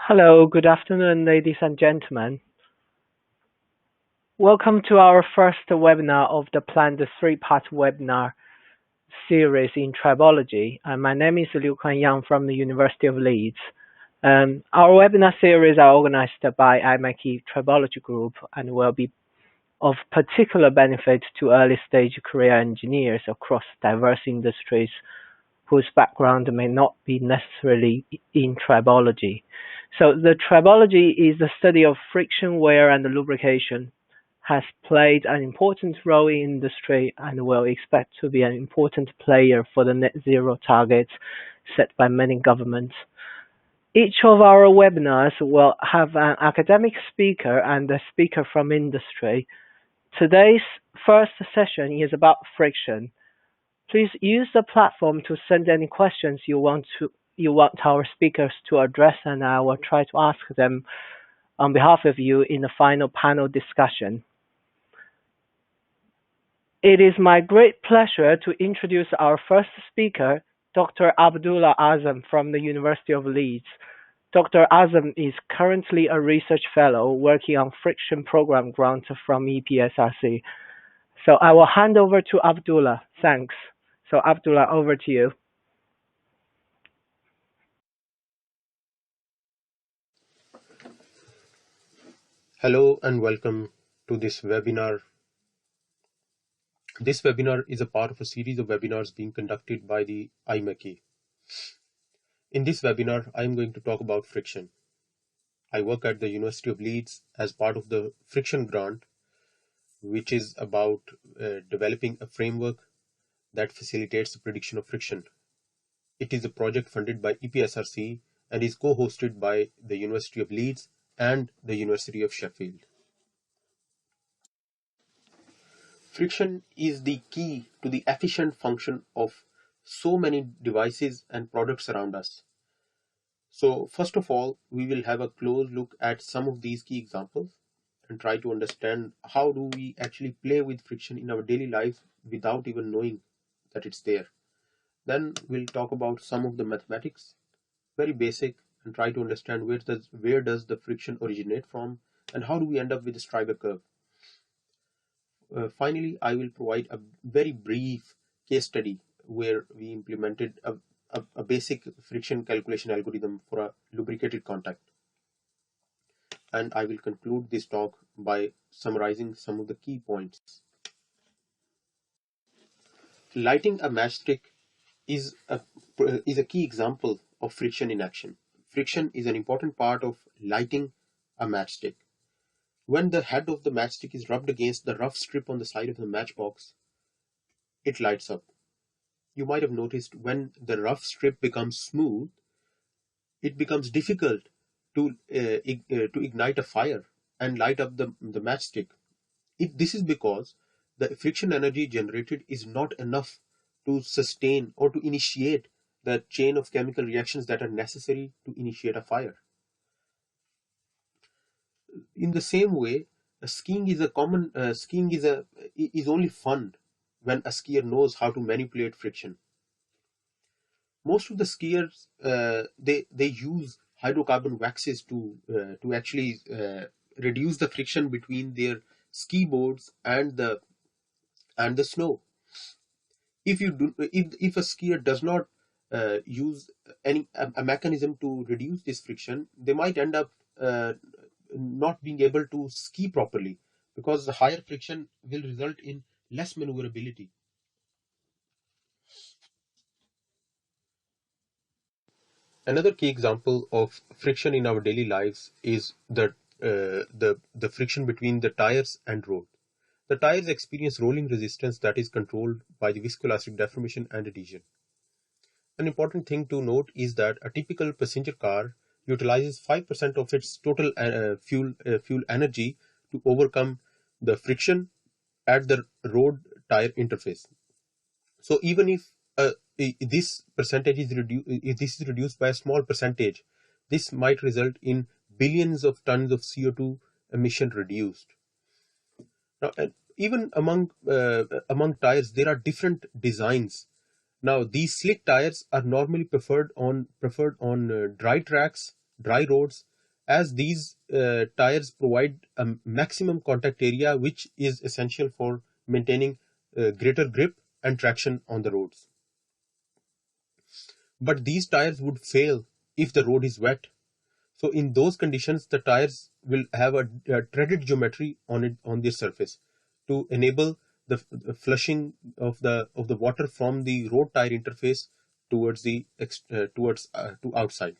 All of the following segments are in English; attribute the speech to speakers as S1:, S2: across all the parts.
S1: Hello, good afternoon, ladies and gentlemen. Welcome to our first webinar of the planned three-part webinar series in Tribology. My name is Liu Kuan Yang from the University of Leeds. Our webinar series are organized by IMechE Tribology Group and will be of particular benefit to early-stage career engineers across diverse industries whose background may not be necessarily in tribology. So the tribology is the study of friction, wear, and lubrication, has played an important role in industry and will expect to be an important player for the net zero targets set by many governments. Each of our webinars will have an academic speaker and a speaker from industry. Today's first session is about friction. Please use the platform to send any questions you want our speakers to address, and I will try to ask them on behalf of you in the final panel discussion. It is my great pleasure to introduce our first speaker, Dr. Abdullah Azam from the University of Leeds. Dr. Azam is currently a research fellow working on friction program grant from EPSRC. So I will hand over to Abdullah. Thanks. So Abdullah, over to you.
S2: Hello and welcome to this webinar. This webinar is a part of a series of webinars being conducted by the IMechE. In this webinar, I am going to talk about friction. I work at the University of Leeds as part of the friction grant, which is about developing a framework that facilitates the prediction of friction. It is a project funded by EPSRC and is co-hosted by the University of Leeds and the University of Sheffield. Friction is the key to the efficient function of so many devices and products around us. So first of all, we will have a close look at some of these key examples and try to understand how do we actually play with friction in our daily lives without even knowing that it's there. Then we'll talk about some of the mathematics, very basic, and try to understand where does the friction originate from and how do we end up with the Stryber curve. Finally, I will provide a very brief case study where we implemented a basic friction calculation algorithm for a lubricated contact. And I will conclude this talk by summarizing some of the key points. Lighting a matchstick is a key example of friction in action. Friction is an important part of lighting a matchstick. When the head of the matchstick is rubbed against the rough strip on the side of the matchbox, it lights up. You might have noticed when the rough strip becomes smooth, it becomes difficult to ignite a fire and light up the matchstick. This is because the friction energy generated is not enough to sustain or to initiate the chain of chemical reactions that are necessary to initiate a fire. In the same way, skiing is only fun when a skier knows how to manipulate friction. Most of the skiers they use hydrocarbon waxes to actually reduce the friction between their ski boards and the snow. If a skier does not use a mechanism to reduce this friction, they might end up not being able to ski properly because the higher friction will result in less maneuverability. Another key example of friction in our daily lives is the friction between the tires and road. The tires experience rolling resistance that is controlled by the viscoelastic deformation and adhesion. An important thing to note is that a typical passenger car utilizes 5% of its total fuel energy to overcome the friction at the road tire interface. So even if this percentage is reduced by a small percentage, this might result in billions of tons of CO2 emission reduced. Now, even among tires, there are different designs. Now, these slick tires are normally preferred on dry tracks, dry roads, as these tires provide a maximum contact area, which is essential for maintaining greater grip and traction on the roads. But these tires would fail if the road is wet. So in those conditions, the tires will have a treaded geometry on their surface to enable the flushing of the water from the road tire interface towards to outside.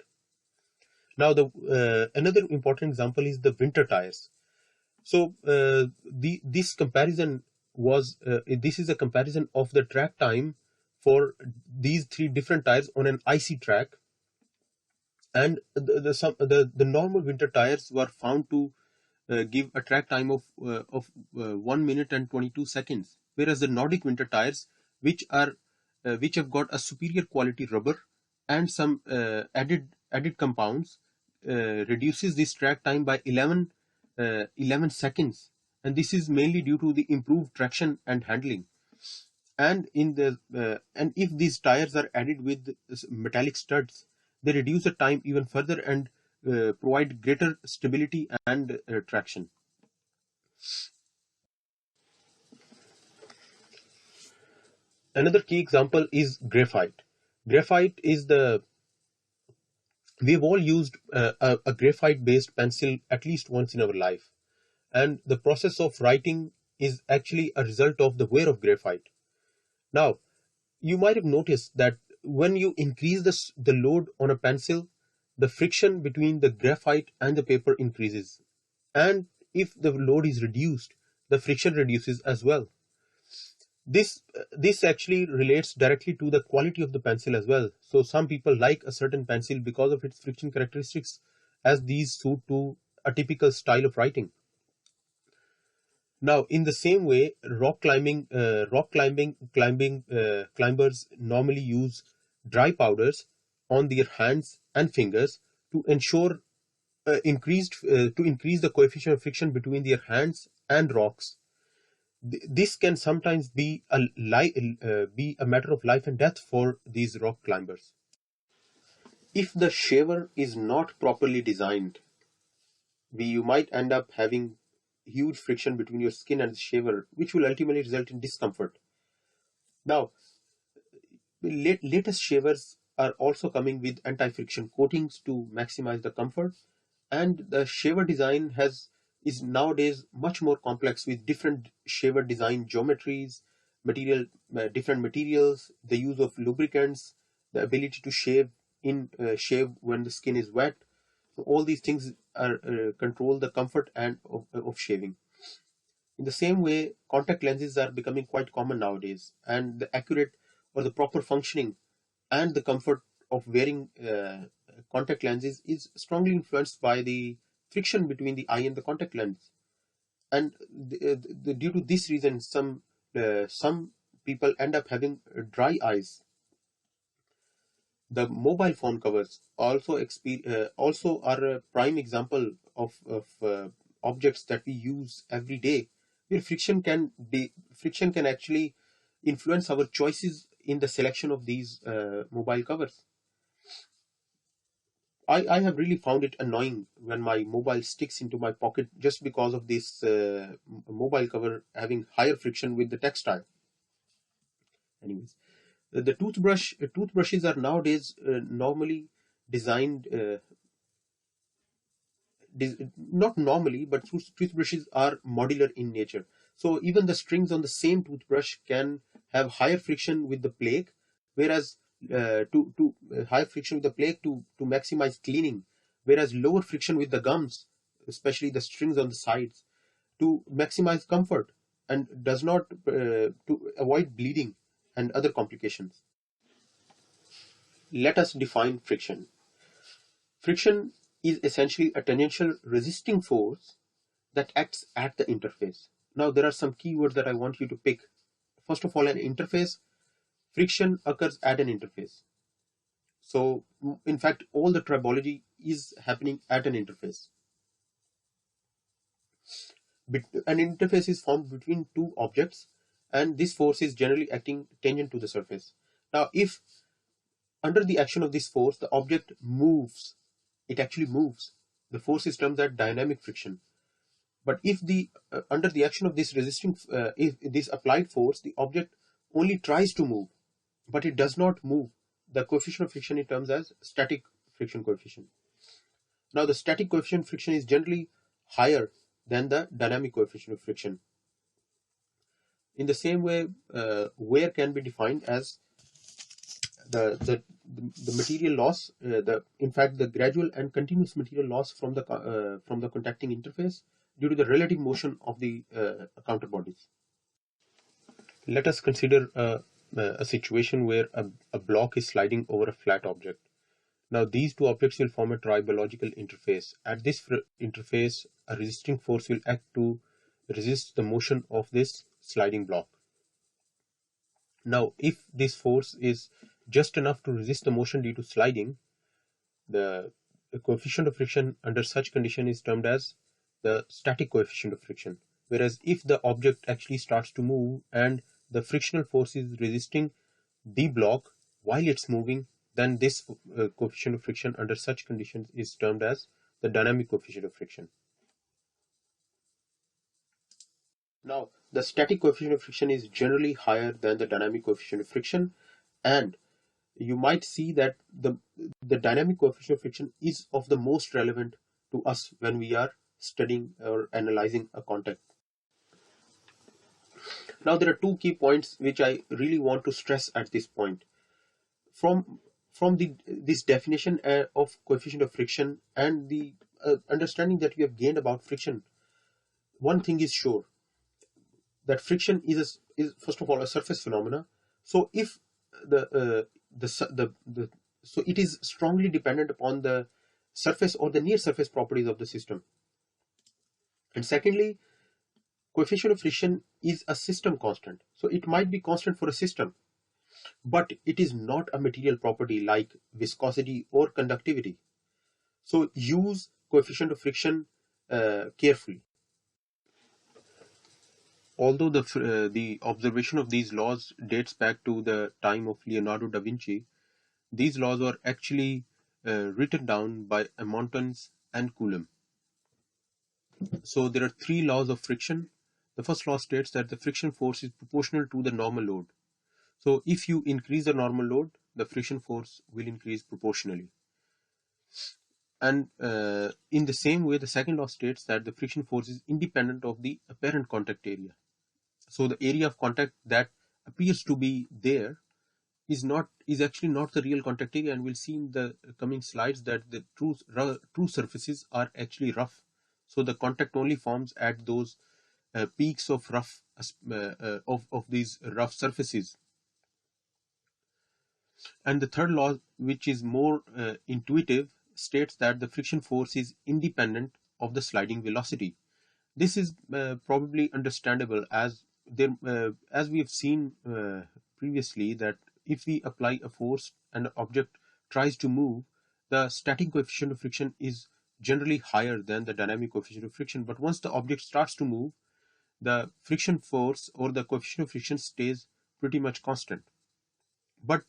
S2: Now the another important example is the winter tires. So this is a comparison of the track time for these three different tires on an icy track, and the normal winter tires were found to give a track time of 1 minute and 22 seconds, whereas the Nordic winter tires, which have got a superior quality rubber and some added compounds, reduces this track time by 11 seconds, and this is mainly due to the improved traction and handling. And if these tires are added with metallic studs, they reduce the time even further and provide greater stability and traction. Another key example is graphite. Graphite is we've all used a graphite based pencil at least once in our life, and the process of writing is actually a result of the wear of graphite. Now, you might have noticed that when you increase the load on a pencil, the friction between the graphite and the paper increases. And if the load is reduced, the friction reduces as well. This actually relates directly to the quality of the pencil as well. So some people like a certain pencil because of its friction characteristics, as these suit to a typical style of writing. Now, in the same way, climbers normally use dry powders on their hands and fingers to ensure to increase the coefficient of friction between their hands and rocks. This can sometimes be a matter of life and death for these rock climbers. If the shaver is not properly designed, you might end up having huge friction between your skin and the shaver, which will ultimately result in discomfort. Now, latest shavers are also coming with anti-friction coatings to maximize the comfort, and the shaver design is nowadays much more complex, with different shaver design geometries, different materials, the use of lubricants, the ability to shave when the skin is wet. So all these things control the comfort and of shaving. In the same way, contact lenses are becoming quite common nowadays, and the accurate or the proper functioning and the comfort of wearing contact lenses is strongly influenced by the friction between the eye and the contact lens. And due to this reason, some people end up having dry eyes. The mobile phone covers also are a prime example of objects that we use every day, where friction can actually influence our choices in the selection of these mobile covers. I have really found it annoying when my mobile sticks into my pocket just because of this mobile cover having higher friction with the textile. Anyways, the toothbrushes are nowadays normally designed not normally, but toothbrushes are modular in nature. So even the strings on the same toothbrush can have higher friction with the plate, whereas higher friction with the plate to maximize cleaning, whereas lower friction with the gums, especially the strings on the sides, to maximize comfort and does not to avoid bleeding and other complications. Let us define friction. Friction is essentially a tangential resisting force that acts at the interface. Now, there are some keywords that I want you to pick. First of all, an interface. Friction occurs at an interface. So, in fact, all the tribology is happening at an interface. An interface is formed between two objects, and this force is generally acting tangent to the surface. Now, if under the action of this force, the object moves, it actually moves, the force is termed as dynamic friction. But if the under the action of this if this applied force, the object only tries to move, but it does not move, the coefficient of friction is termed as static friction coefficient. Now, the static coefficient of friction is generally higher than the dynamic coefficient of friction. In the same way, wear can be defined as the material loss, in fact the gradual and continuous material loss from the contacting interface due to the relative motion of the counterbodies. Let us consider a situation where a block is sliding over a flat object. Now these two objects will form a tribological interface. At this interface, a resisting force will act to resist the motion of this sliding block. Now, if this force is just enough to resist the motion due to sliding, the coefficient of friction under such condition is termed as the static coefficient of friction. Whereas if the object actually starts to move and the frictional force is resisting the block while it's moving, then this coefficient of friction under such conditions is termed as the dynamic coefficient of friction. Now, the static coefficient of friction is generally higher than the dynamic coefficient of friction, and you might see that the dynamic coefficient of friction is of the most relevant to us when we are studying or analyzing a contact. Now, there are two key points which I really want to stress at this point. From this definition of coefficient of friction and the understanding that we have gained about friction, one thing is sure, that friction is first of all a surface phenomena. So if so it is strongly dependent upon the surface or the near surface properties of the system. And secondly, coefficient of friction is a system constant. So it might be constant for a system, but it is not a material property like viscosity or conductivity. So use coefficient of friction carefully. Although the observation of these laws dates back to the time of Leonardo da Vinci, these laws were actually written down by Montagne and Coulomb. So there are three laws of friction. The first law states that the friction force is proportional to the normal load. So if you increase the normal load, the friction force will increase proportionally. And in the same way, the second law states that the friction force is independent of the apparent contact area. So the area of contact that appears to be there is actually not the real contact area, and we'll see in the coming slides that the true surfaces are actually rough. So the contact only forms at those peaks of rough of these rough surfaces. And the third law, which is more intuitive, states that the friction force is independent of the sliding velocity. This is probably understandable as we have seen previously, that if we apply a force and an object tries to move, the static coefficient of friction is generally higher than the dynamic coefficient of friction. But once the object starts to move, the friction force or the coefficient of friction stays pretty much constant. But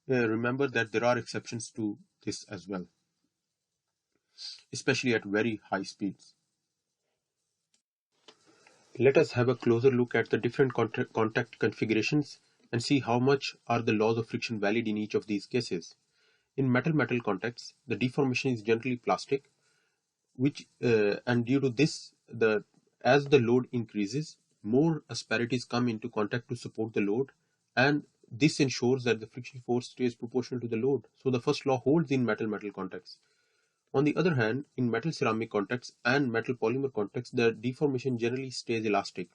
S2: remember that there are exceptions to this as well, especially at very high speeds. Let us have a closer look at the different contact configurations and see how much are the laws of friction valid in each of these cases. In metal-metal contacts, the deformation is generally plastic, and due to this, as the load increases, more asperities come into contact to support the load, and this ensures that the friction force stays proportional to the load. So the first law holds in metal-metal contacts. On the other hand, in metal-ceramic contacts and metal-polymer contacts, the deformation generally stays elastic.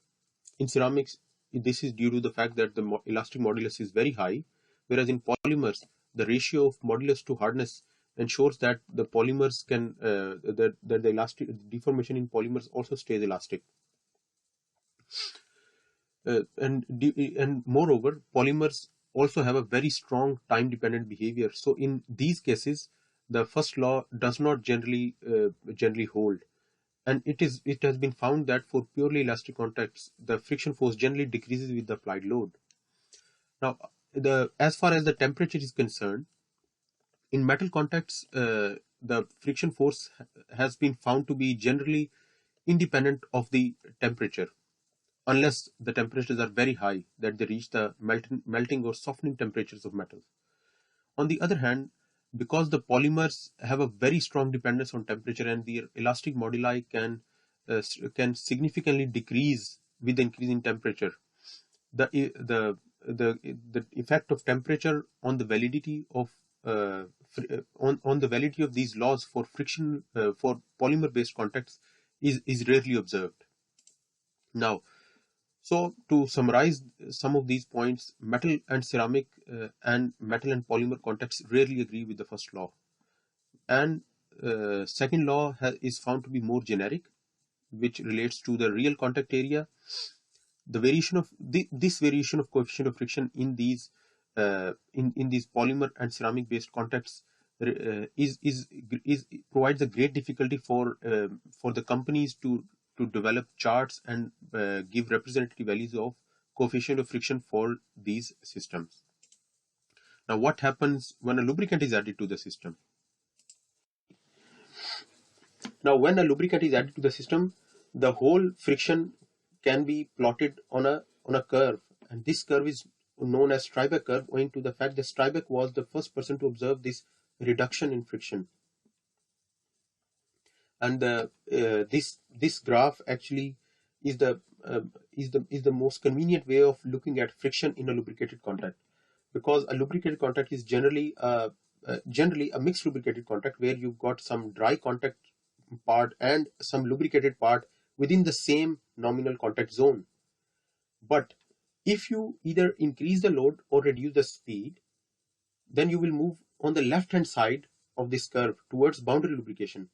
S2: In ceramics, this is due to the fact that the elastic modulus is very high, whereas in polymers, the ratio of modulus to hardness ensures that the polymers can that the elastic deformation in polymers also stays elastic. And moreover, polymers also have a very strong time-dependent behavior. So in these cases, the first law does not generally hold, and it has been found that for purely elastic contacts, the friction force generally decreases with the applied load. Now, as far as the temperature is concerned, In metal contacts, the friction force has been found to be generally independent of the temperature, unless the temperatures are very high, that they reach the melting or softening temperatures of metals. On the other hand, because the polymers have a very strong dependence on temperature and their elastic moduli can significantly decrease with the increase in temperature, the the effect of temperature on the validity of on the validity of these laws for friction for polymer based contacts is rarely observed. Now, so to summarize some of these points, metal and ceramic and metal and polymer contacts rarely agree with the first law, and second law is found to be more generic, which relates to the real contact area. The variation of this variation of coefficient of friction in these in these polymer and ceramic based contacts is provides a great difficulty for the companies to develop charts and give representative values of coefficient of friction for these systems. Now, what happens when a lubricant is added to the system? Now, when a lubricant is added to the system, the whole friction can be plotted on a curve, and this curve is known as Tribology curve, owing to the fact that Tribology was the first person to observe this reduction in friction. And this graph actually is the most convenient way of looking at friction in a lubricated contact, because a lubricated contact is generally a mixed lubricated contact where you've got some dry contact part and some lubricated part within the same nominal contact zone. But if you either increase the load or reduce the speed, then you will move on the left hand side of this curve towards boundary lubrication.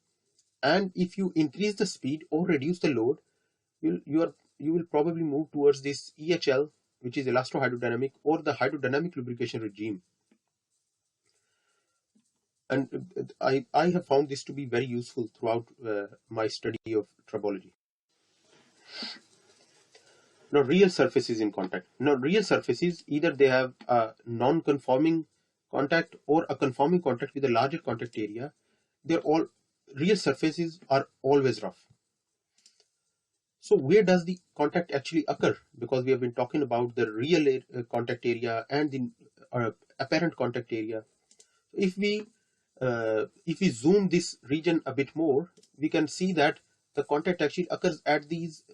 S2: And if you increase the speed or reduce the load, you will probably move towards this EHL, which is elastohydrodynamic, or the hydrodynamic lubrication regime. And I have found this to be very useful throughout my study of tribology. Now, real surfaces in contact. Now, real surfaces, either they have a non-conforming contact or a conforming contact with a larger contact area. Real surfaces are always rough. So where does the contact actually occur? Because we have been talking about the real contact area and the apparent contact area. If we zoom this region a bit more, we can see that the contact actually occurs at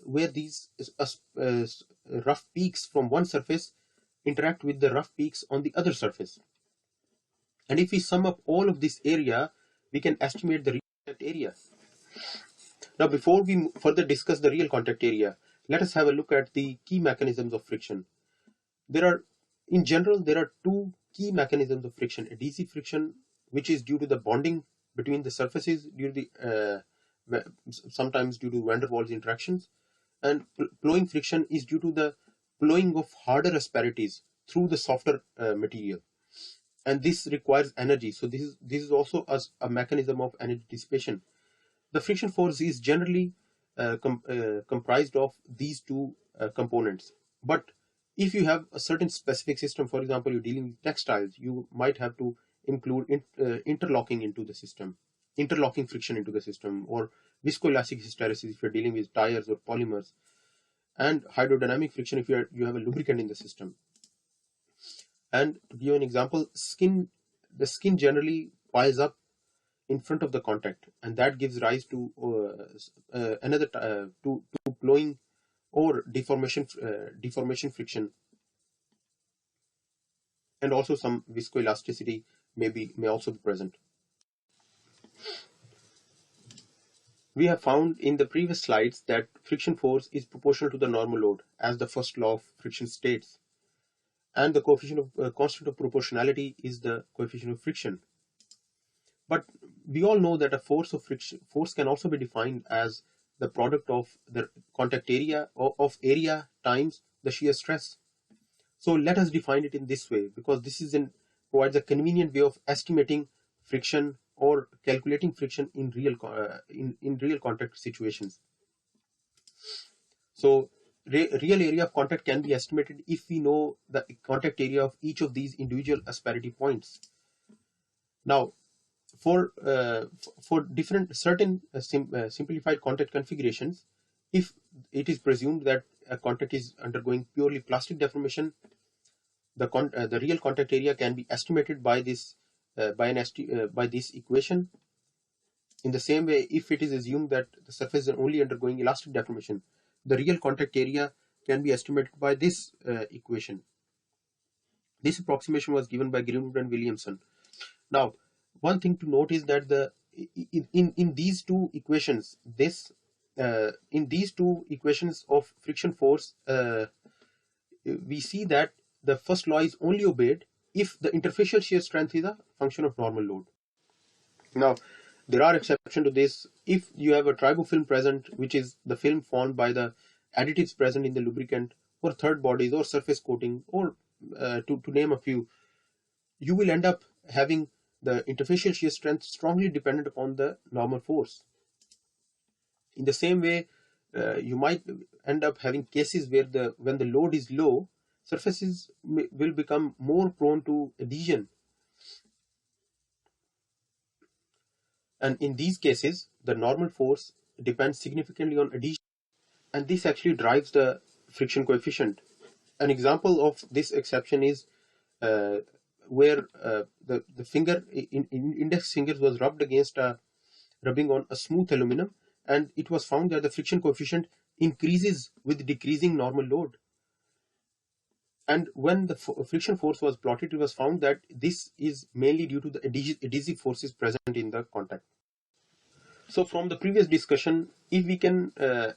S2: where these rough peaks from one surface interact with the rough peaks on the other surface. And if we sum up all of this area, we can estimate the real contact area. Now, before we further discuss the real contact area, let us have a look at the key mechanisms of friction. In general, there are two key mechanisms of friction: adhesive friction, which is due to the bonding between the surfaces sometimes due to van der Waals interactions, and plowing friction is due to the plowing of harder asperities through the softer material, and this requires energy. So this is also a mechanism of energy dissipation. The friction force is generally comprised of these two components. But if you have a certain specific system, for example, you're dealing with textiles, you might have to include interlocking into the system, interlocking friction into the system, or viscoelastic hysteresis if you're dealing with tires or polymers, and hydrodynamic friction if you have a lubricant in the system. And to give you an example, the skin generally piles up in front of the contact, and that gives rise to to plowing or deformation friction, and also some viscoelasticity may also be present. We have found in the previous slides that friction force is proportional to the normal load, as the first law of friction states, and the coefficient of constant of proportionality is the coefficient of friction. But we all know that a force can also be defined as the product of the contact area of area times the shear stress. So let us define it in this way, because this provides a convenient way of estimating friction or calculating friction in real contact situations. So real area of contact can be estimated if we know the contact area of each of these individual asperity points. Now, for different certain simplified contact configurations, if it is presumed that a contact is undergoing purely plastic deformation, the real contact area can be estimated by this equation. In the same way, if it is assumed that the surface is only undergoing elastic deformation, the real contact area can be estimated by this equation. This approximation was given by Greenwood and Williamson. Now, one thing to note is that in these two equations, in these two equations of friction force, we see that the first law is only obeyed if the interfacial shear strength is a function of normal load. Now, there are exceptions to this. If you have a tribofilm present, which is the film formed by the additives present in the lubricant, or third bodies, or surface coating, or to name a few, you will end up having the interfacial shear strength strongly dependent upon the normal force. In the same way, you might end up having cases where when the load is low, surfaces will become more prone to adhesion. And in these cases, the normal force depends significantly on adhesion, and this actually drives the friction coefficient. An example of this exception is where the finger in index fingers was rubbing on a smooth aluminum, and it was found that the friction coefficient increases with decreasing normal load. And when the friction force was plotted, it was found that this is mainly due to the adhesive forces present in the contact. So from the previous discussion, if we can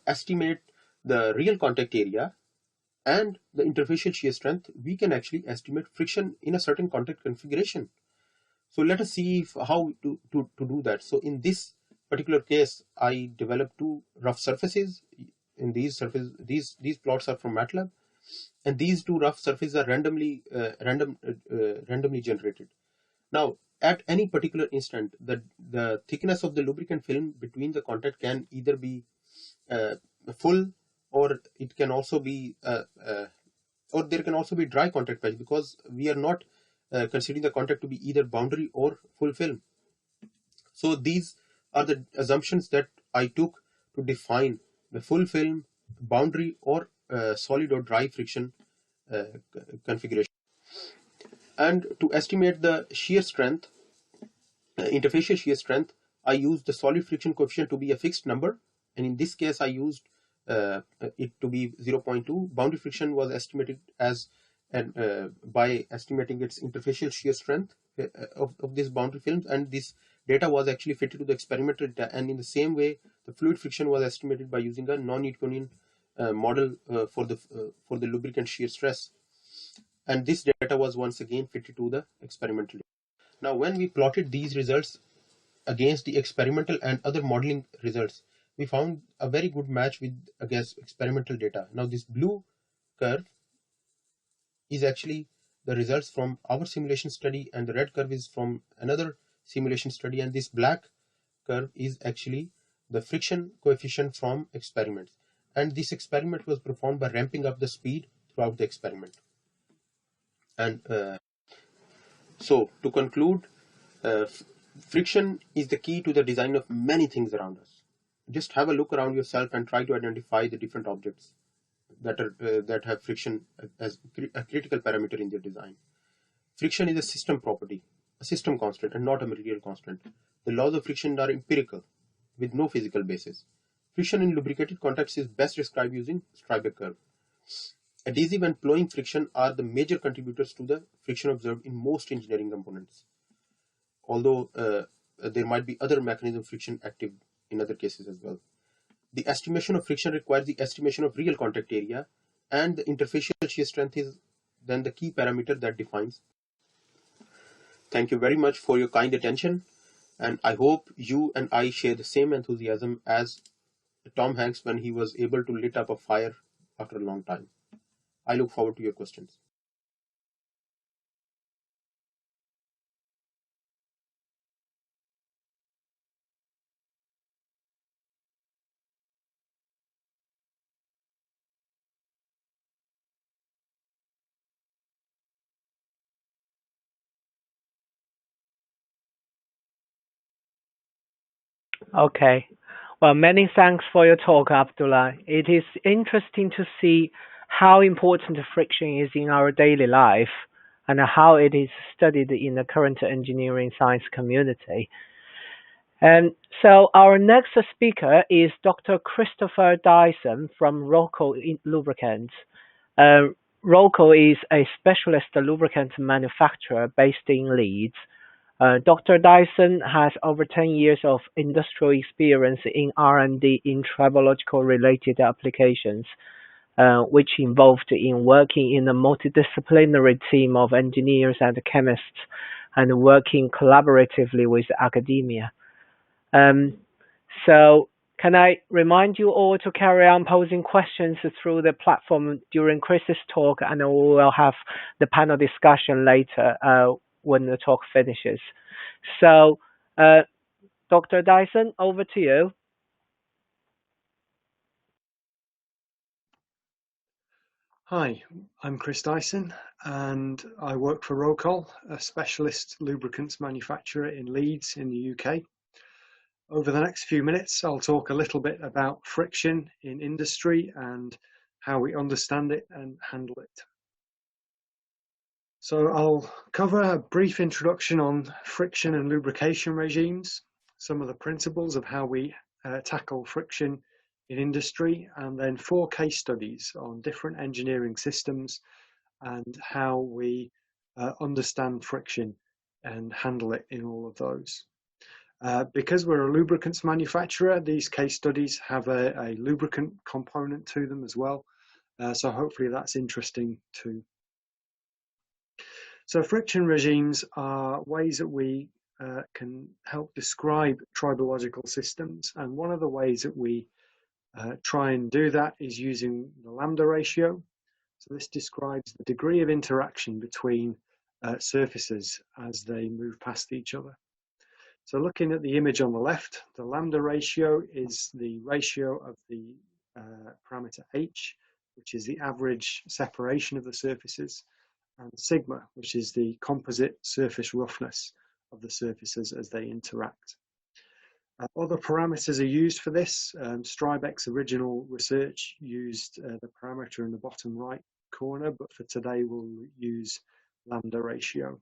S2: estimate the real contact area and the interfacial shear strength, we can actually estimate friction in a certain contact configuration. So let us see how to do that. So in this particular case, I developed two rough surfaces. In these plots are from MATLAB, and these two rough surfaces are randomly generated. Now, at any particular instant, the thickness of the lubricant film between the contact can either be full, or it can also be or there can also be dry contact patch, because we are not considering the contact to be either boundary or full film. So these are the assumptions that I took to define the full film, boundary, or solid or dry friction configuration. And to estimate the shear strength, interfacial shear strength, I used the solid friction coefficient to be a fixed number, and in this case I used it to be 0.2. Boundary friction was estimated as by estimating its interfacial shear strength of these boundary films, and this data was actually fitted to the experimental data. And in the same way, the fluid friction was estimated by using a non-Newtonian model for the lubricant shear stress, and this data was once again fitted to the experimental data. Now, when we plotted these results against the experimental and other modeling results, we found a very good match against experimental data. Now, this blue curve is actually the results from our simulation study, and the red curve is from another simulation study, and this black curve is actually the friction coefficient from experiments. And this experiment was performed by ramping up the speed throughout the experiment. And so, to conclude, friction is the key to the design of many things around us. Just have a look around yourself and try to identify the different objects that have friction as a critical parameter in their design. Friction is a system property, a system constant, and not a material constant. The laws of friction are empirical, with no physical basis. Friction in lubricated contacts is best described using Strybeck curve. Adhesive and plowing friction are the major contributors to the friction observed in most engineering components, although there might be other mechanisms of friction active in other cases as well. The estimation of friction requires the estimation of real contact area, and the interfacial shear strength is then the key parameter that defines. Thank you very much for your kind attention, and I hope you and I share the same enthusiasm as Tom Hanks when he was able to lit up a fire after a long time. I look forward to your questions.
S1: Okay. Well, many thanks for your talk, Abdullah. It is interesting to see how important friction is in our daily life and how it is studied in the current engineering science community. And so our next speaker is Dr. Christopher Dyson from Rocco Lubricants. Uh, Rocco is a specialist lubricant manufacturer based in Leeds. Dr. Dyson has over 10 years of industrial experience in R&D in tribological related applications, which involved in working in a multidisciplinary team of engineers and chemists and working collaboratively with academia. Um, so can I remind you all to carry on posing questions through the platform during Chris's talk, and we will have the panel discussion later when the talk finishes. So, Dr. Dyson, over to you.
S3: Hi, I'm Chris Dyson and I work for Rocol, a specialist lubricants manufacturer in Leeds in the UK. Over the next few minutes, I'll talk a little bit about friction in industry and how we understand it and handle it. So I'll cover a brief introduction on friction and lubrication regimes, some of the principles of how we tackle friction in industry, and then 4 case studies on different engineering systems and how we understand friction and handle it in all of those. Because we're a lubricants manufacturer, these case studies have a lubricant component to them as well. So hopefully that's interesting too. So friction regimes are ways that we can help describe tribological systems. And one of the ways that we try and do that is using the lambda ratio. So this describes the degree of interaction between surfaces as they move past each other. So looking at the image on the left, the lambda ratio is the ratio of the parameter h, which is the average separation of the surfaces, and sigma, which is the composite surface roughness of the surfaces as they interact. Other parameters are used for this. Strybek's original research used the parameter in the bottom right corner, but for today we'll use lambda ratio.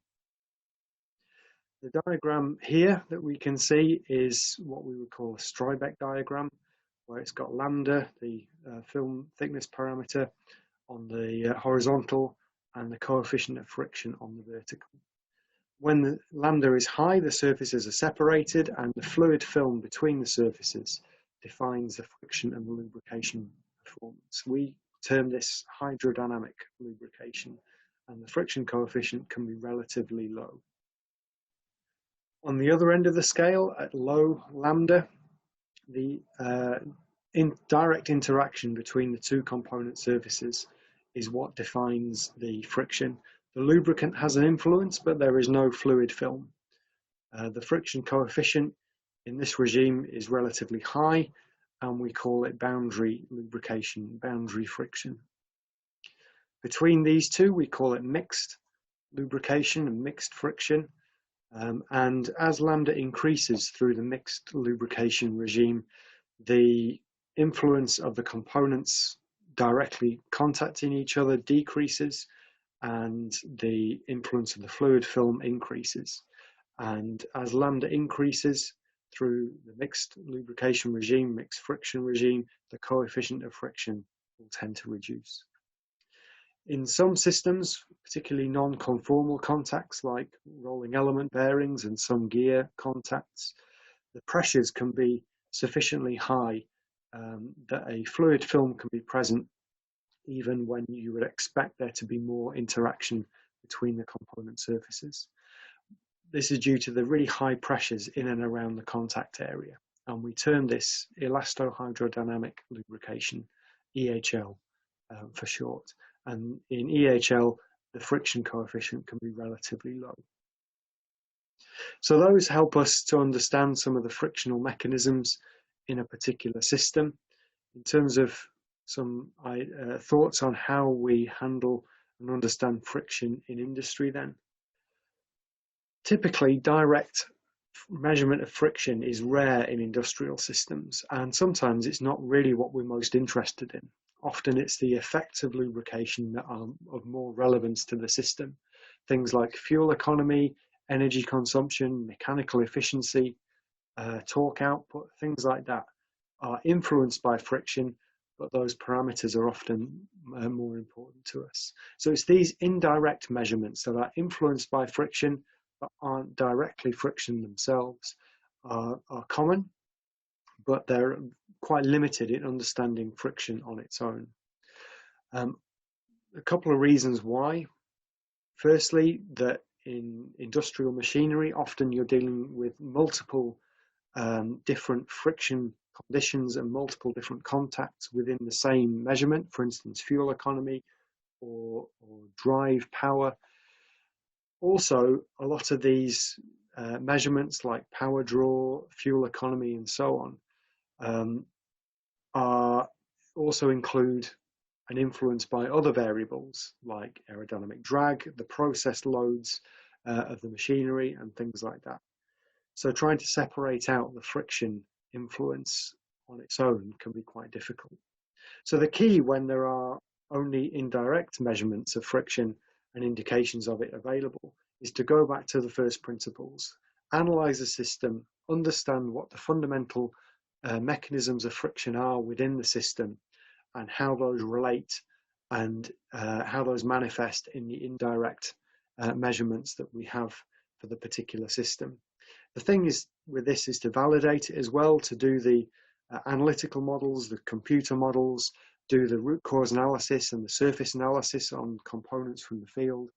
S3: The diagram here that we can see is what we would call a Strybek diagram, where it's got lambda, the film thickness parameter, on the horizontal, and the coefficient of friction on the vertical. When the lambda is high, the surfaces are separated, and the fluid film between the surfaces defines the friction and the lubrication performance. We term this hydrodynamic lubrication, and the friction coefficient can be relatively low. On the other end of the scale, at low lambda, the direct interaction between the 2 component surfaces is what defines the friction. The lubricant has an influence, but there is no fluid film. The friction coefficient in this regime is relatively high, and we call it boundary lubrication, boundary friction. Between these two, we call it mixed lubrication and mixed friction. And as lambda increases through the mixed lubrication regime, the influence of the components directly contacting each other decreases, and the influence of the fluid film increases. And as lambda increases through the mixed lubrication regime, mixed friction regime, the coefficient of friction will tend to reduce. In some systems, particularly non-conformal contacts like rolling element bearings and some gear contacts, the pressures can be sufficiently high that a fluid film can be present even when you would expect there to be more interaction between the component surfaces. This is due to the really high pressures in and around the contact area, and we term this elastohydrodynamic lubrication, EHL for short. And in EHL, the friction coefficient can be relatively low. So those help us to understand some of the frictional mechanisms in a particular system. In terms of some thoughts on how we handle and understand friction in industry then. Typically, direct measurement of friction is rare in industrial systems, and sometimes it's not really what we're most interested in. Often it's the effects of lubrication that are of more relevance to the system. Things like fuel economy, energy consumption, mechanical efficiency, torque output, things like that are influenced by friction, but those parameters are often more important to us. So it's these indirect measurements that are influenced by friction but aren't directly friction themselves are common, but they're quite limited in understanding friction on its own. A couple of reasons why. Firstly, that in industrial machinery, often you're dealing with multiple different friction conditions and multiple different contacts within the same measurement, for instance, fuel economy or drive power. Also, a lot of these measurements like power draw, fuel economy, and so on are also include an influence by other variables like aerodynamic drag, the process loads of the machinery, and things like that. So trying to separate out the friction influence on its own can be quite difficult. So the key when there are only indirect measurements of friction and indications of it available is to go back to the first principles, analyze the system, understand what the fundamental mechanisms of friction are within the system and how those relate and how those manifest in the indirect measurements that we have for the particular system. The thing is with this is to validate it as well, to do the analytical models, the computer models, do the root cause analysis and the surface analysis on components from the field,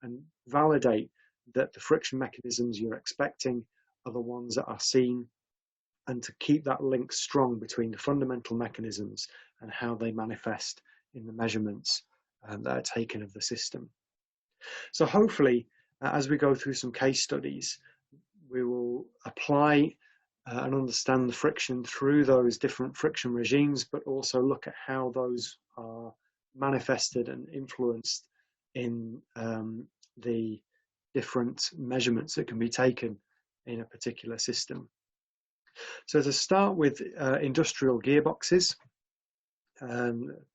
S3: and validate that the friction mechanisms you're expecting are the ones that are seen, and to keep that link strong between the fundamental mechanisms and how they manifest in the measurements that are taken of the system. So hopefully, as we go through some case studies, we will apply and understand the friction through those different friction regimes, but also look at how those are manifested and influenced in the different measurements that can be taken in a particular system. So to start with industrial gearboxes,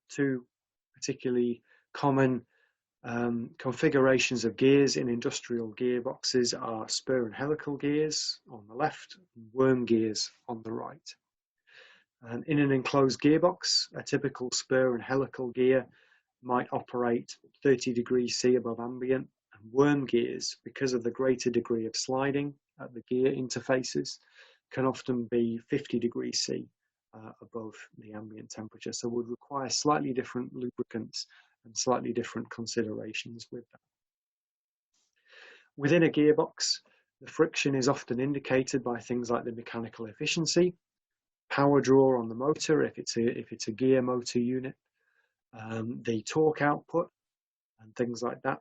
S3: two particularly common configurations of gears in industrial gearboxes are spur and helical gears on the left and worm gears on the right. And in an enclosed gearbox, a typical spur and helical gear might operate 30 degrees C above ambient, and worm gears, because of the greater degree of sliding at the gear interfaces, can often be 50 degrees C above the ambient temperature, so would require slightly different lubricants and slightly different considerations with that. Within a gearbox, the friction is often indicated by things like the mechanical efficiency, power draw on the motor if it's a gear motor unit, the torque output, and things like that.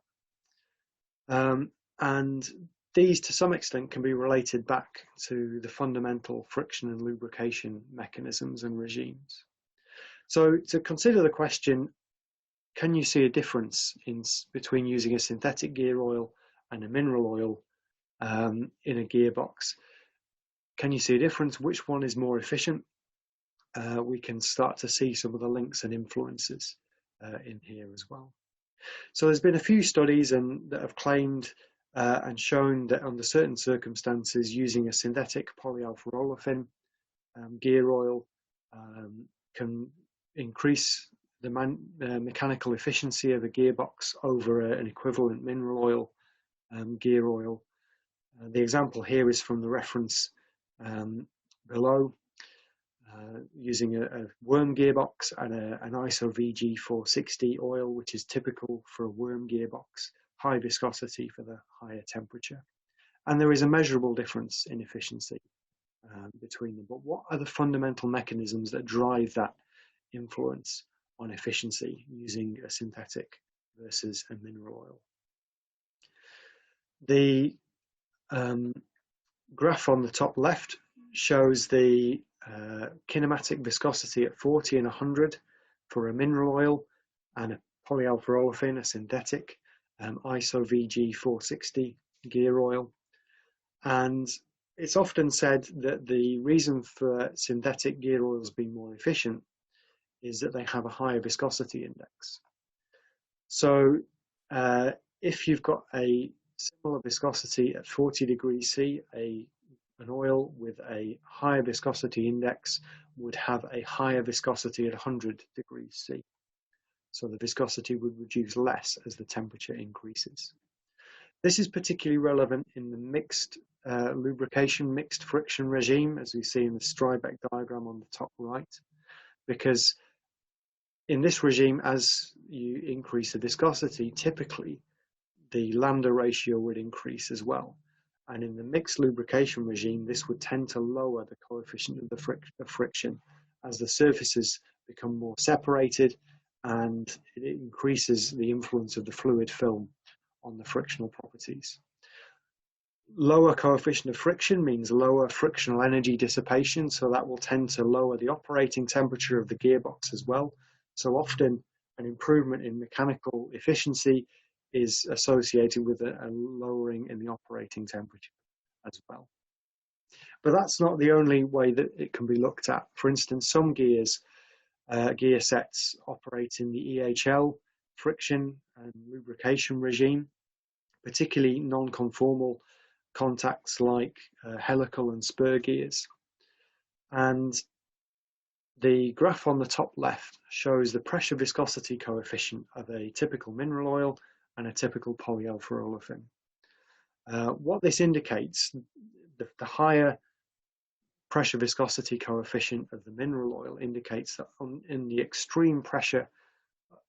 S3: And these, to some extent, can be related back to the fundamental friction and lubrication mechanisms and regimes. So to consider the question, can you see a difference between using a synthetic gear oil and a mineral oil in a gearbox? Can you see a difference? Which one is more efficient? We can start to see some of the links and influences in here as well. So there's been a few studies that have claimed and shown that under certain circumstances, using a synthetic polyalpha olefin gear oil can increase the mechanical efficiency of a gearbox over an equivalent mineral oil gear oil. The example here is from the reference below, using a worm gearbox and an ISO VG 460 oil, which is typical for a worm gearbox, high viscosity for the higher temperature. And there is a measurable difference in efficiency between them. But what are the fundamental mechanisms that drive that influence on efficiency using a synthetic versus a mineral oil? The graph on the top left shows the kinematic viscosity at 40 and 100 for a mineral oil and a polyalpha olefin, a synthetic ISO VG 460 gear oil. And it's often said that the reason for synthetic gear oils being more efficient is that they have a higher viscosity index. So if you've got a similar viscosity at 40 degrees C, an oil with a higher viscosity index would have a higher viscosity at 100 degrees C. So the viscosity would reduce less as the temperature increases. This is particularly relevant in the mixed lubrication, mixed friction regime, as we see in the Strybeck diagram on the top right, because in this regime, as you increase the viscosity, typically the lambda ratio would increase as well. And in the mixed lubrication regime, this would tend to lower the coefficient of the friction as the surfaces become more separated, and it increases the influence of the fluid film on the frictional properties. Lower coefficient of friction means lower frictional energy dissipation, so that will tend to lower the operating temperature of the gearbox as well. So often an improvement in mechanical efficiency is associated with a lowering in the operating temperature as well. But that's not the only way that it can be looked at. For instance, some gear sets operate in the EHL friction and lubrication regime, particularly non-conformal contacts like helical and spur gears. And the graph on the top left shows the pressure viscosity coefficient of a typical mineral oil and a typical polyalpha-olefin. What this indicates, the higher pressure viscosity coefficient of the mineral oil indicates that in the extreme pressure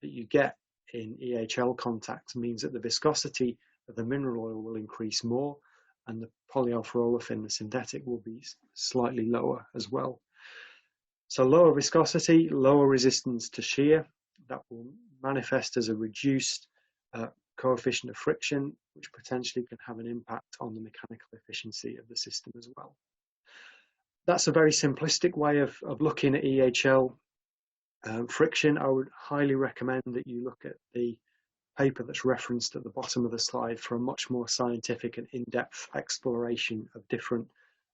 S3: that you get in EHL contacts means that the viscosity of the mineral oil will increase more, and the polyalpha-olefin, the synthetic, will be slightly lower as well. So lower viscosity, lower resistance to shear, that will manifest as a reduced coefficient of friction, which potentially can have an impact on the mechanical efficiency of the system as well. That's a very simplistic way of looking at EHL friction. I would highly recommend that you look at the paper that's referenced at the bottom of the slide for a much more scientific and in-depth exploration of different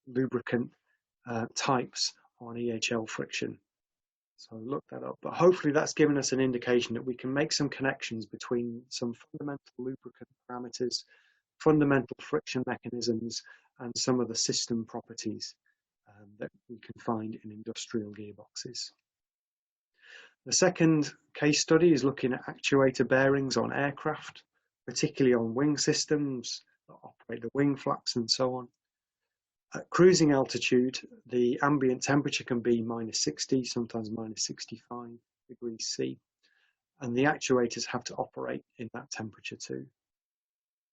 S3: lubricant types on EHL friction. So look that up. But hopefully that's given us an indication that we can make some connections between some fundamental lubricant parameters, fundamental friction mechanisms, and some of the system properties that we can find in industrial gearboxes. The second case study is looking at actuator bearings on aircraft, particularly on wing systems that operate the wing flaps and so on. At cruising altitude, the ambient temperature can be -60, sometimes -65 degrees C, and the actuators have to operate in that temperature too.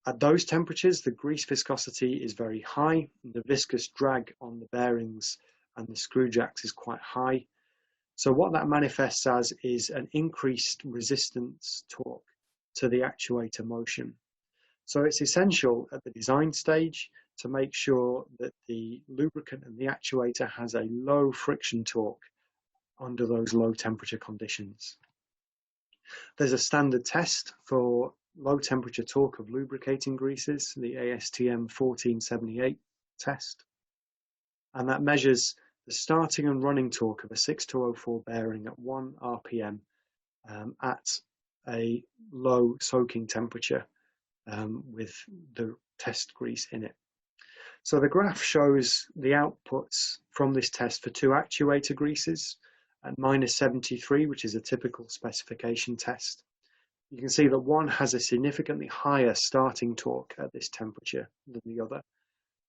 S3: At those temperatures, the grease viscosity is very high, and the viscous drag on the bearings and the screw jacks is quite high. So what that manifests as is an increased resistance torque to the actuator motion. So it's essential at the design stage to make sure that the lubricant and the actuator has a low friction torque under those low temperature conditions. There's a standard test for low temperature torque of lubricating greases, the ASTM 1478 test, and that measures the starting and running torque of a 6204 bearing at 1 RPM at a low soaking temperature with the test grease in it. So the graph shows the outputs from this test for two actuator greases at -73, which is a typical specification test. You can see that one has a significantly higher starting torque at this temperature than the other,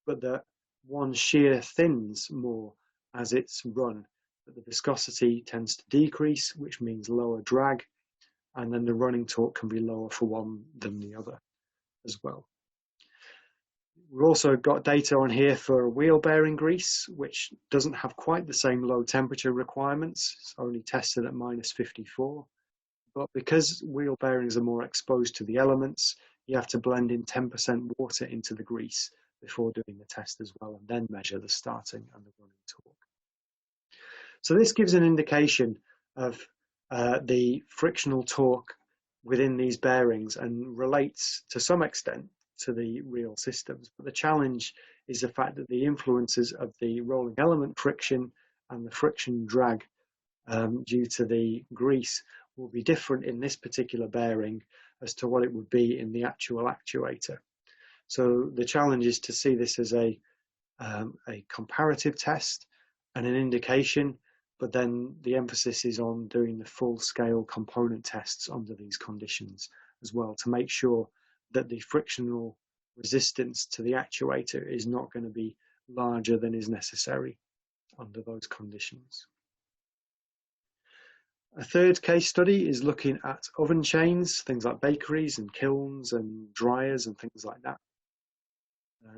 S3: but that one shear thins more as it's run, but the viscosity tends to decrease, which means lower drag, and then the running torque can be lower for one than the other as well. We've also got data on here for wheel bearing grease, which doesn't have quite the same low temperature requirements. It's only tested at -54. But because wheel bearings are more exposed to the elements, you have to blend in 10% water into the grease before doing the test as well, and then measure the starting and the running torque. So this gives an indication of the frictional torque within these bearings and relates to some extent to the real systems. But the challenge is the fact that the influences of the rolling element friction and the friction drag due to the grease will be different in this particular bearing as to what it would be in the actual actuator. So the challenge is to see this as a comparative test and an indication, but then the emphasis is on doing the full-scale component tests under these conditions as well to make sure that the frictional resistance to the actuator is not going to be larger than is necessary under those conditions. A third case study is looking at oven chains, things like bakeries and kilns and dryers and things like that.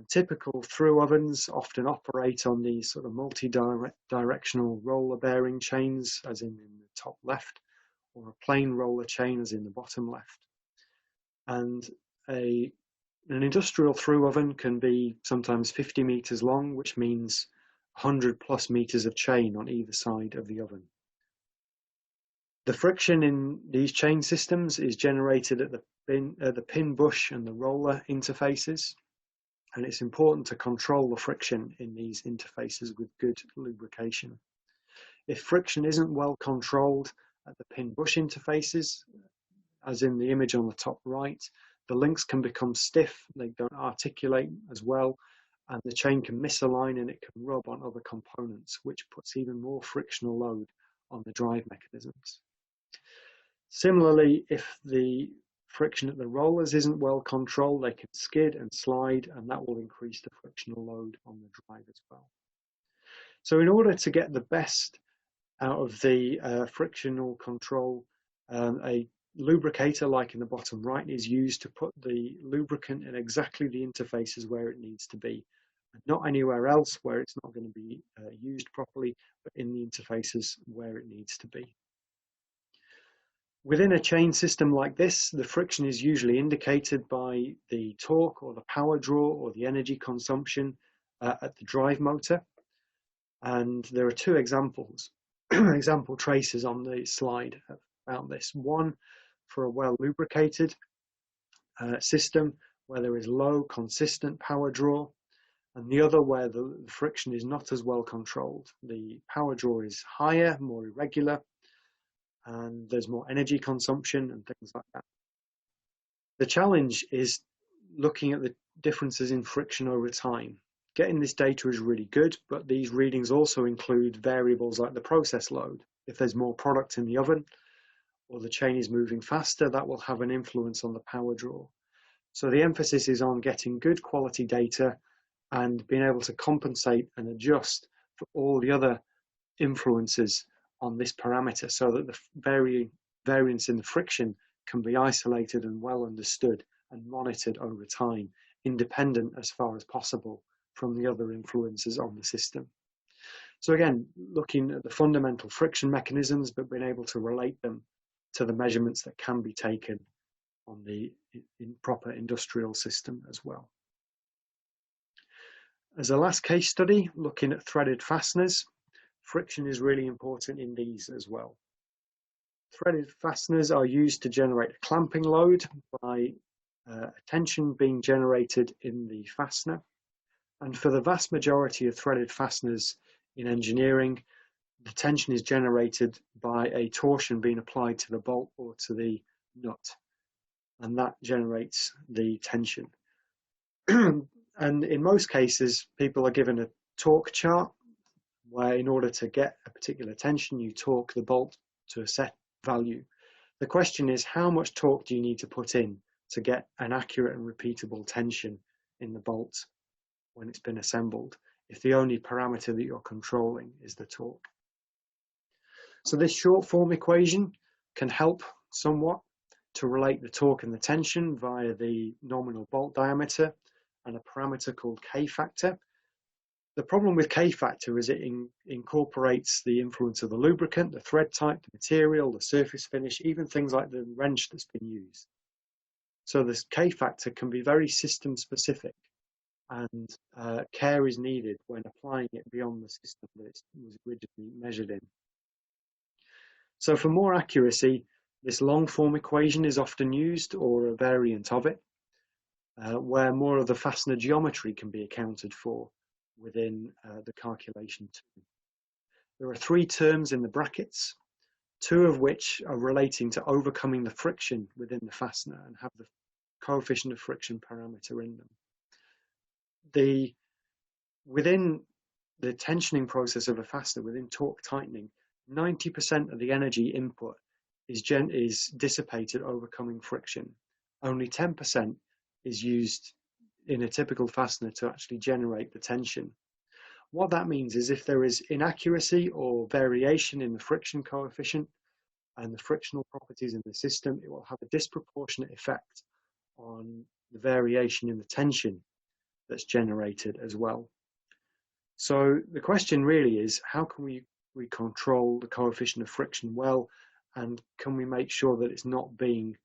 S3: Typical through ovens often operate on these sort of multi-directional roller bearing chains, as in the top left, or a plain roller chain, as in the bottom left. And an industrial through oven can be sometimes 50 meters long, which means 100 plus meters of chain on either side of the oven. The friction in these chain systems is generated at the pin bush and the roller interfaces, and it's important to control the friction in these interfaces with good lubrication. If friction isn't well controlled at the pin bush interfaces, as in the image on the top right, the links can become stiff, they don't articulate as well, and the chain can misalign and it can rub on other components, which puts even more frictional load on the drive mechanisms. Similarly, if the friction at the rollers isn't well controlled, they can skid and slide, and that will increase the frictional load on the drive as well. So in order to get the best out of the frictional control, a lubricator, like in the bottom right, is used to put the lubricant in exactly the interfaces where it needs to be, and not anywhere else where it's not going to be used properly, but in the interfaces where it needs to be. Within a chain system like this, the friction is usually indicated by the torque or the power draw or the energy consumption at the drive motor. And there are two examples, example traces on the slide about this. One for a well lubricated system where there is low consistent power draw, and the other where the friction is not as well controlled. The power draw is higher, more irregular, and there's more energy consumption and things like that. The challenge is looking at the differences in friction over time. Getting this data is really good, but these readings also include variables like the process load. If there's more product in the oven or the chain is moving faster, that will have an influence on the power draw. So the emphasis is on getting good quality data and being able to compensate and adjust for all the other influences on this parameter so that the variance in the friction can be isolated and well understood and monitored over time, independent as far as possible from the other influences on the system. So again, looking at the fundamental friction mechanisms, but being able to relate them to the measurements that can be taken on the proper industrial system as well. As a last case study, looking at threaded fasteners, friction is really important in these as well. Threaded fasteners are used to generate a clamping load by a tension being generated in the fastener. And for the vast majority of threaded fasteners in engineering, the tension is generated by a torsion being applied to the bolt or to the nut, and that generates the tension. And in most cases, people are given a torque chart where in order to get a particular tension, you torque the bolt to a set value. The question is, how much torque do you need to put in to get an accurate and repeatable tension in the bolt when it's been assembled, if the only parameter that you're controlling is the torque? So this short form equation can help somewhat to relate the torque and the tension via the nominal bolt diameter and a parameter called K factor. The problem with K factor is it incorporates the influence of the lubricant, the thread type, the material, the surface finish, even things like the wrench that's been used. So this K factor can be very system specific, and care is needed when applying it beyond the system that it was originally measured in. So for more accuracy, this long form equation is often used, or a variant of it. where more of the fastener geometry can be accounted for within the calculation too. There are 3 terms in the brackets, 2 of which are relating to overcoming the friction within the fastener and have the coefficient of friction parameter in them. Within the tensioning process of a fastener, within torque tightening, 90% of the energy input is dissipated overcoming friction. Only 10% is used in a typical fastener to actually generate the tension. What that means is if there is inaccuracy or variation in the friction coefficient and the frictional properties in the system, it will have a disproportionate effect on the variation in the tension that's generated as well. So the question really is, how can we control the coefficient of friction well, and can we make sure that it's not being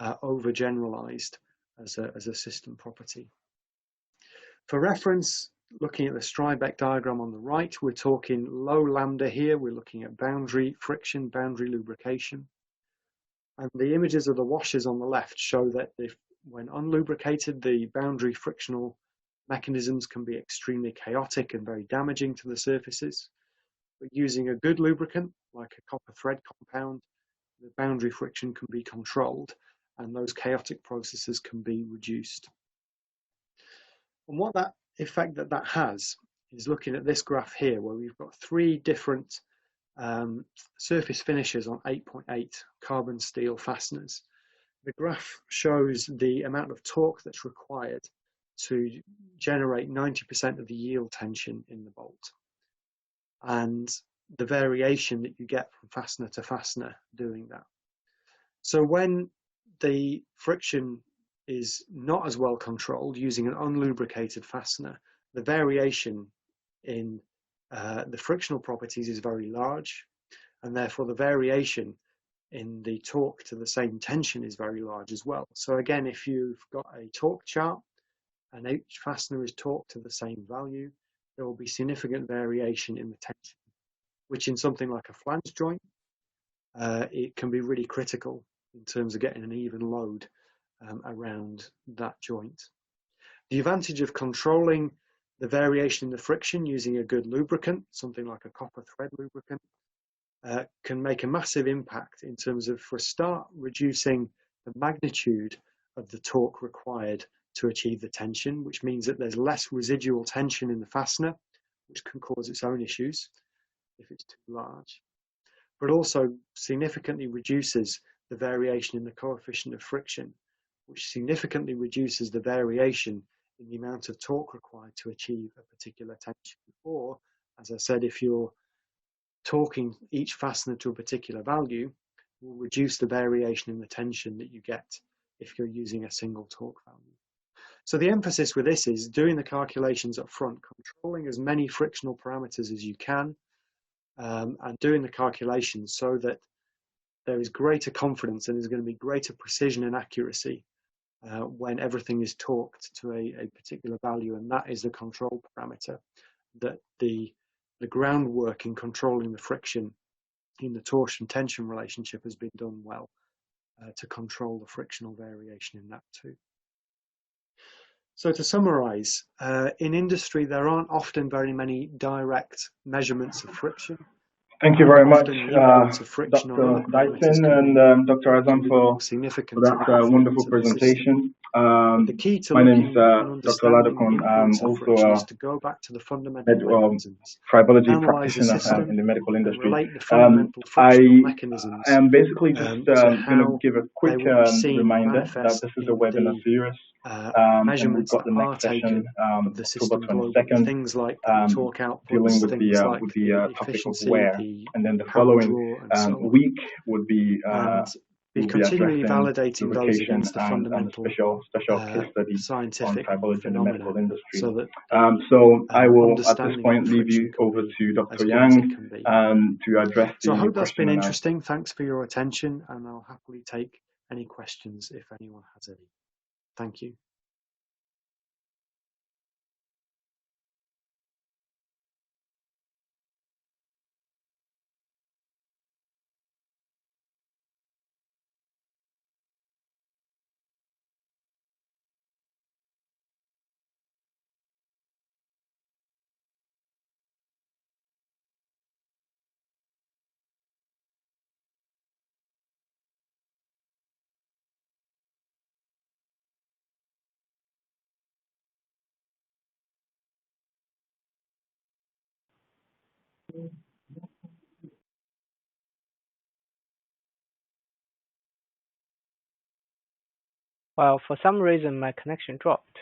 S3: overgeneralized as a system property? For reference, looking at the Strybeck diagram on the right, we're talking low lambda here. We're looking at boundary friction, boundary lubrication. And the images of the washers on the left show that when unlubricated, the boundary frictional mechanisms can be extremely chaotic and very damaging to the surfaces. But using a good lubricant, like a copper thread compound, the boundary friction can be controlled and those chaotic processes can be reduced. And what that effect that has is looking at this graph here, where we've got 3 different surface finishes on 8.8 carbon steel fasteners. The graph shows the amount of torque that's required to generate 90% of the yield tension in the bolt, and the variation that you get from fastener to fastener doing that. So when the friction is not as well controlled using an unlubricated fastener, the variation in the frictional properties is very large, and therefore the variation in the torque to the same tension is very large as well. So again, if you've got a torque chart and each fastener is torqued to the same value, there will be significant variation in the tension, which in something like a flange joint, it can be really critical in terms of getting an even load around that joint. The advantage of controlling the variation in the friction using a good lubricant, something like a copper thread lubricant, can make a massive impact in terms of, for a start, reducing the magnitude of the torque required to achieve the tension, which means that there's less residual tension in the fastener, which can cause its own issues if it's too large, but also significantly reduces the variation in the coefficient of friction, which significantly reduces the variation in the amount of torque required to achieve a particular tension. Or, as I said, if you're torquing each fastener to a particular value, will reduce the variation in the tension that you get if you're using a single torque value. So the emphasis with this is doing the calculations up front, controlling as many frictional parameters as you can, and doing the calculations so that there is greater confidence and there's going to be greater precision and accuracy when everything is torqued to a particular value, and that is the control parameter, that the groundwork in controlling the friction in the torsion tension relationship has been done well to control the frictional variation in that too. So to summarize, in industry there aren't often very many direct measurements of friction.
S4: Thank you very much, Dr. Dyson and Dr. Azam, for that wonderful presentation.
S3: The key to
S4: my name is
S3: Dr.
S4: Ladokon. I'm also a tribology practitioner in the medical industry. I am basically just going to give a quick reminder that this is a webinar series. And we've got the next session, October 22nd, dealing with the topic of wear. And then the following week would be
S3: continually validating those against the fundamental
S4: special case study
S3: scientific
S4: on tribology in the medical industry.
S3: So that
S4: so I will at this point leave you over to Dr. Yang to address the
S3: So I hope that's been
S4: question
S3: interesting. Thanks for your attention, and I'll happily take any questions if anyone has any. Thank you.
S1: Well, for some reason, my connection dropped.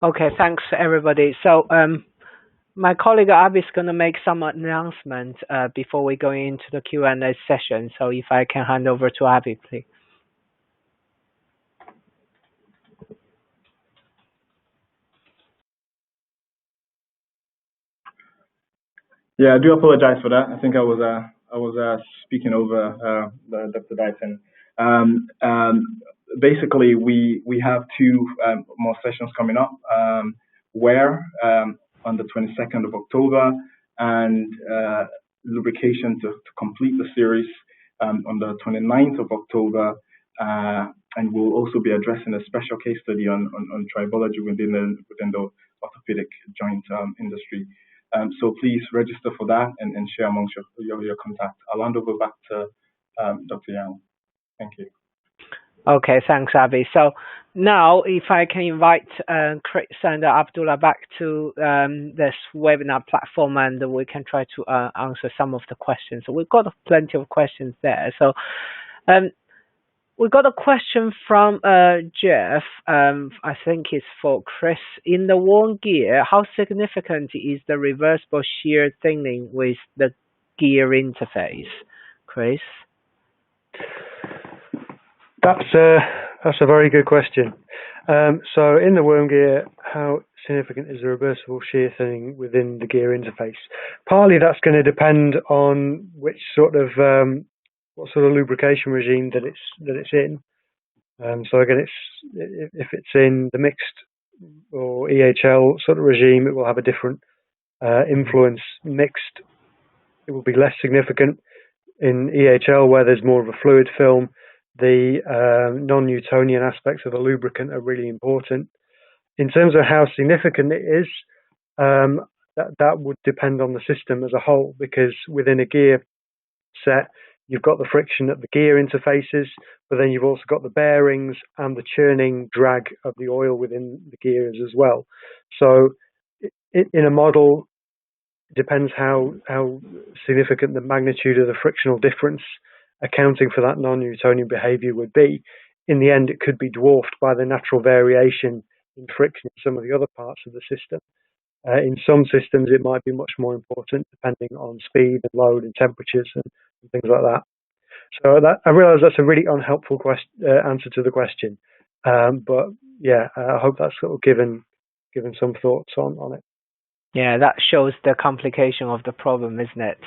S1: Okay, thanks everybody. So my colleague Abby is going to make some announcement before we go into the Q&A session. So if I can hand over to Abby, please.
S4: Yeah, I do apologize for that. I think I was speaking over Dr. Dyson. Basically, we have two more sessions coming up. Where on the 22nd of October, and Lubrication to complete the series on the 29th of October. And we'll also be addressing a special case study on tribology within the orthopedic joint industry. So please register for that and share amongst your contacts. I'll hand over back to Dr. Yang. Thank you.
S1: Okay, thanks, Abby. So now, if I can invite Chris and Abdullah back to this webinar platform, and we can try to answer some of the questions. So we've got plenty of questions there. So we got a question from Jeff. I think it's for Chris. In the worn gear, how significant is the reversible shear thinning with the gear interface? Chris?
S5: That's a very good question. So in the worm gear, how significant is the reversible shear thinning within the gear interface? Partly that's going to depend on which sort of what sort of lubrication regime that it's in. So again, if it's in the mixed or EHL sort of regime, it will have a different influence. Mixed, it will be less significant. In EHL, where there's more of a fluid film, the non-Newtonian aspects of the lubricant are really important. In terms of how significant it is, that would depend on the system as a whole, because within a gear set, you've got the friction at the gear interfaces, but then you've also got the bearings and the churning drag of the oil within the gears as well. So in a model, it depends how significant the magnitude of the frictional difference accounting for that non-Newtonian behavior would be. In the end, it could be dwarfed by the natural variation in friction in some of the other parts of the system. In some systems, it might be much more important, depending on speed and load and temperatures and things like that. So I realise that's a really unhelpful answer to the question, but yeah, I hope that's sort of given some thoughts on it.
S1: Yeah, that shows the complication of the problem, isn't it?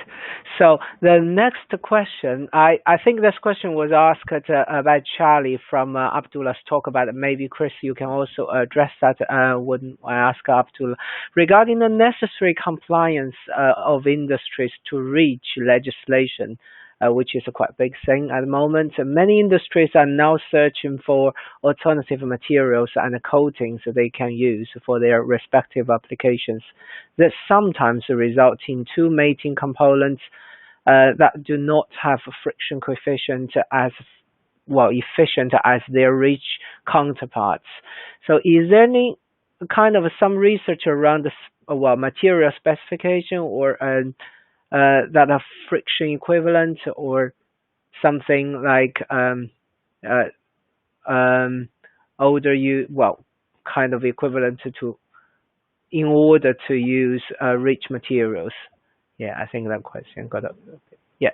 S1: So the next question, I think this question was asked about Charlie from Abdullah's talk about it. Maybe Chris, you can also address that when I ask Abdullah. Regarding the necessary compliance of industries to reach legislation, which is a quite big thing at the moment. Many industries are now searching for alternative materials and coatings that they can use for their respective applications. This sometimes results in two mating components that do not have a friction coefficient as well efficient as their rich counterparts. So is there any kind of some research around the material specification or that are friction equivalent or something like kind of equivalent to in order to use rich materials? Yeah, I think that question got up. Yeah.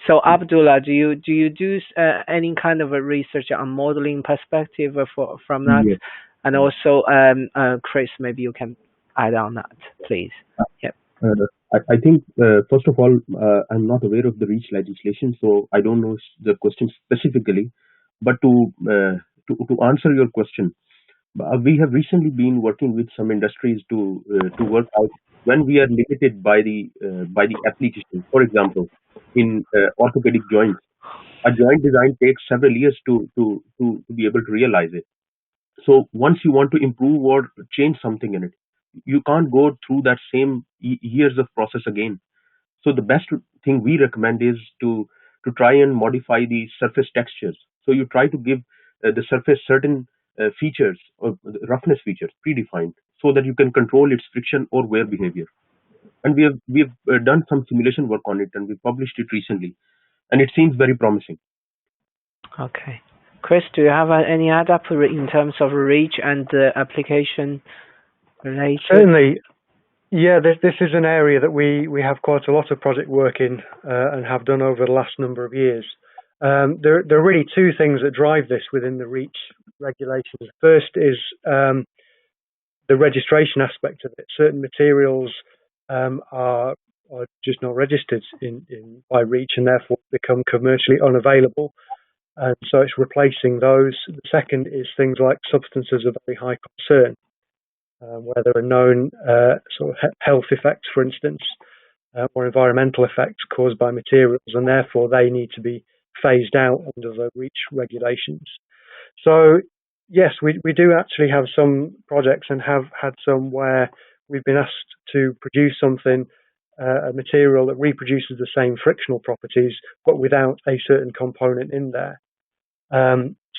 S1: So Abdullah, do you do any kind of a research on modeling perspective from that? Yes. And also, Chris, maybe you can add on that, please. Yeah.
S2: I think, first of all, I'm not aware of the REACH legislation, so I don't know the question specifically. But to answer your question, we have recently been working with some industries to work out when we are limited by the application. For example, in orthopedic joints, A joint design takes several years to be able to realize it. So once you want to improve or change something in it, you can't go through that same years of process again. So the best thing we recommend is to try and modify the surface textures. So you try to give the surface certain features or roughness features predefined, so that you can control its friction or wear behavior. And we have done some simulation work on it, and we published it recently, and it seems very promising.
S1: Okay, Chris, do you have any add up in terms of reach and application related?
S5: Certainly. Yeah, this is an area that we have quite a lot of project work in and have done over the last number of years. There are really two things that drive this within the REACH regulations. First is the registration aspect of it. Certain materials are just not registered by REACH and therefore become commercially unavailable. And so it's replacing those. The second is things like substances of very high concern, where there are known sort of health effects, for instance, or environmental effects caused by materials, and therefore they need to be phased out under the REACH regulations. So yes, we do actually have some projects and have had some where we've been asked to produce something, a material that reproduces the same frictional properties, but without a certain component in there.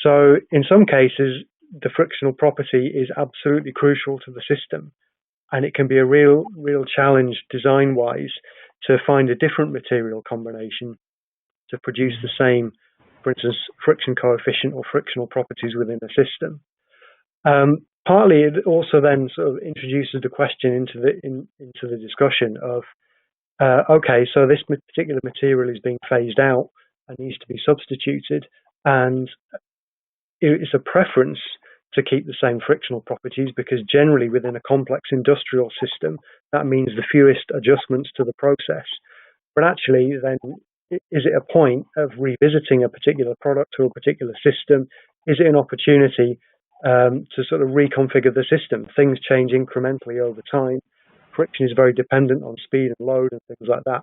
S5: So in some cases, the frictional property is absolutely crucial to the system, and it can be a real challenge design-wise to find a different material combination to produce the same, for instance, friction coefficient or frictional properties within a system. Partly, it also then sort of introduces the question into the discussion of, okay, so this particular material is being phased out and needs to be substituted, and it's a preference to keep the same frictional properties, because generally within a complex industrial system, that means the fewest adjustments to the process. But actually, then, is it a point of revisiting a particular product or a particular system? Is it an opportunity to sort of reconfigure the system? Things change incrementally over time. Friction is very dependent on speed and load and things like that.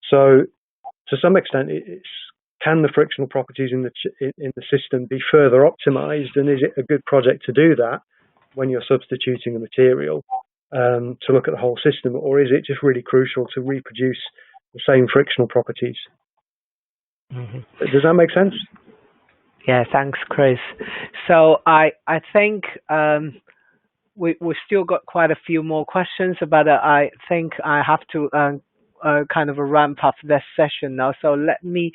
S5: So to some extent, can the frictional properties in the system be further optimized, and is it a good project to do that when you're substituting a material to look at the whole system, or is it just really crucial to reproduce the same frictional properties? Mm-hmm. Does that make sense?
S1: Yeah, thanks, Chris. So I think we've still got quite a few more questions, but I think I have to kind of ramp up this session now. So let me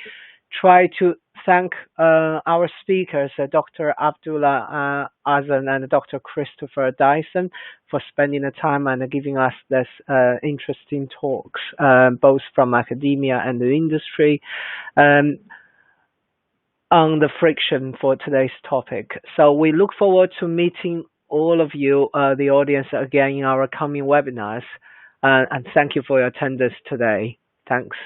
S1: try to thank our speakers, Dr. Abdullah Azan and Dr. Christopher Dyson, for spending the time and giving us this interesting talks, both from academia and the industry, on the friction for today's topic. So we look forward to meeting all of you, the audience, again in our coming webinars. And thank you for your attendance today. Thanks.